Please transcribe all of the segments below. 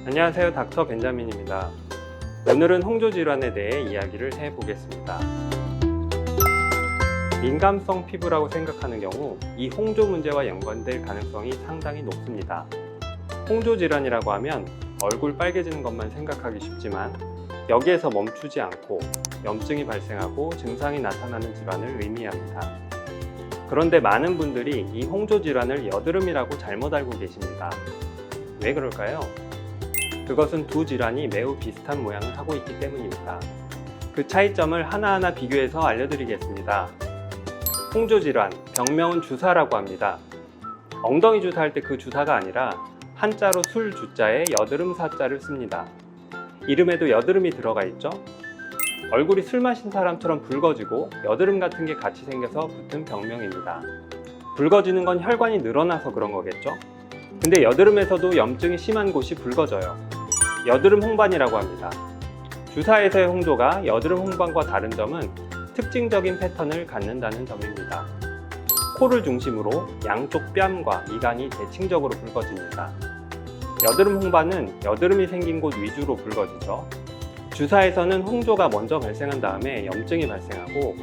안녕하세요, 닥터 벤자민입니다. 오늘은 홍조 질환에 대해 이야기를 해보겠습니다. 민감성 피부라고 생각하는 경우 이 홍조 문제와 연관될 가능성이 상당히 높습니다. 홍조 질환이라고 하면 얼굴 빨개지는 것만 생각하기 쉽지만 여기에서 멈추지 않고 염증이 발생하고 증상이 나타나는 질환을 의미합니다. 그런데 많은 분들이 이 홍조 질환을 여드름이라고 잘못 알고 계십니다. 왜 그럴까요? 그것은 두 질환이 매우 비슷한 모양을 하고 있기 때문입니다. 그 차이점을 하나하나 비교해서 알려드리겠습니다. 홍조 질환, 병명은 주사라고 합니다. 엉덩이 주사할 때 그 주사가 아니라 한자로 술 주자에 여드름 사자를 씁니다. 이름에도 여드름이 들어가 있죠? 얼굴이 술 마신 사람처럼 붉어지고 여드름 같은 게 같이 생겨서 붙은 병명입니다. 붉어지는 건 혈관이 늘어나서 그런 거겠죠? 근데 여드름에서도 염증이 심한 곳이 붉어져요. 여드름 홍반이라고 합니다. 주사에서의 홍조가 여드름 홍반과 다른 점은 특징적인 패턴을 갖는다는 점입니다. 코를 중심으로 양쪽 뺨과 미간이 대칭적으로 붉어집니다. 여드름 홍반은 여드름이 생긴 곳 위주로 붉어지죠. 주사에서는 홍조가 먼저 발생한 다음에 염증이 발생하고,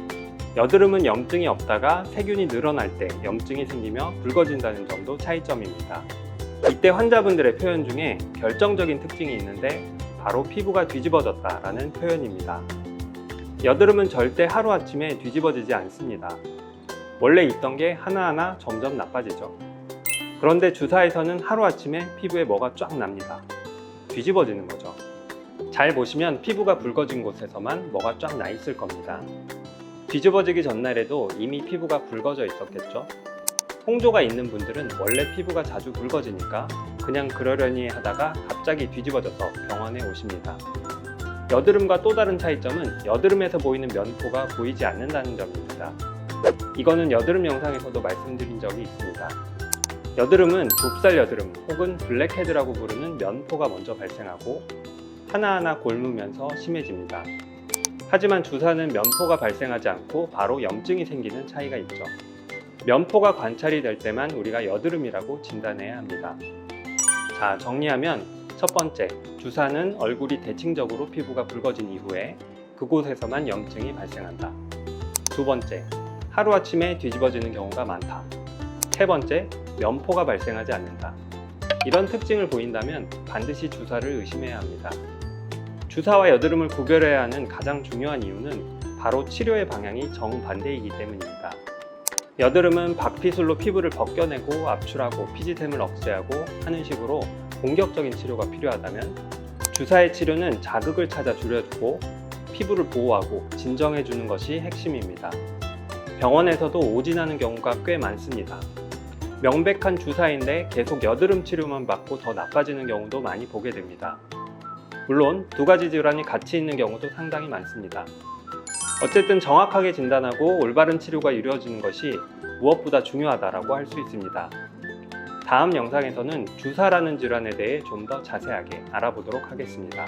여드름은 염증이 없다가 세균이 늘어날 때 염증이 생기며 붉어진다는 점도 차이점입니다. 이때 환자분들의 표현 중에 결정적인 특징이 있는데 바로 피부가 뒤집어졌다라는 표현입니다. 여드름은 절대 하루아침에 뒤집어지지 않습니다. 원래 있던 게 하나하나 점점 나빠지죠. 그런데 주사에서는 하루아침에 피부에 뭐가 쫙 납니다. 뒤집어지는 거죠. 잘 보시면 피부가 붉어진 곳에서만 뭐가 쫙 나 있을 겁니다. 뒤집어지기 전날에도 이미 피부가 붉어져 있었겠죠. 홍조가 있는 분들은 원래 피부가 자주 붉어지니까 그냥 그러려니 하다가 갑자기 뒤집어져서 병원에 오십니다. 여드름과 또 다른 차이점은 여드름에서 보이는 면포가 보이지 않는다는 점입니다. 이거는 여드름 영상에서도 말씀드린 적이 있습니다. 여드름은 좁쌀 여드름 혹은 블랙헤드라고 부르는 면포가 먼저 발생하고 하나하나 곪으면서 심해집니다. 하지만 주사는 면포가 발생하지 않고 바로 염증이 생기는 차이가 있죠. 면포가 관찰이 될 때만 우리가 여드름이라고 진단해야 합니다. 자, 정리하면 첫 번째, 주사는 얼굴이 대칭적으로 피부가 붉어진 이후에 그곳에서만 염증이 발생한다. 두 번째, 하루아침에 뒤집어지는 경우가 많다. 세 번째, 면포가 발생하지 않는다. 이런 특징을 보인다면 반드시 주사를 의심해야 합니다. 주사와 여드름을 구별해야 하는 가장 중요한 이유는 바로 치료의 방향이 정반대이기 때문입니다. 여드름은 박피술로 피부를 벗겨내고 압출하고 피지샘을 억제하고 하는 식으로 공격적인 치료가 필요하다면, 주사의 치료는 자극을 찾아 줄여주고 피부를 보호하고 진정해주는 것이 핵심입니다. 병원에서도 오진하는 경우가 꽤 많습니다. 명백한 주사인데 계속 여드름 치료만 받고 더 나빠지는 경우도 많이 보게 됩니다. 물론 두 가지 질환이 같이 있는 경우도 상당히 많습니다. 어쨌든 정확하게 진단하고 올바른 치료가 이루어지는 것이 무엇보다 중요하다고 할 수 있습니다. 다음 영상에서는 주사라는 질환에 대해 좀 더 자세하게 알아보도록 하겠습니다.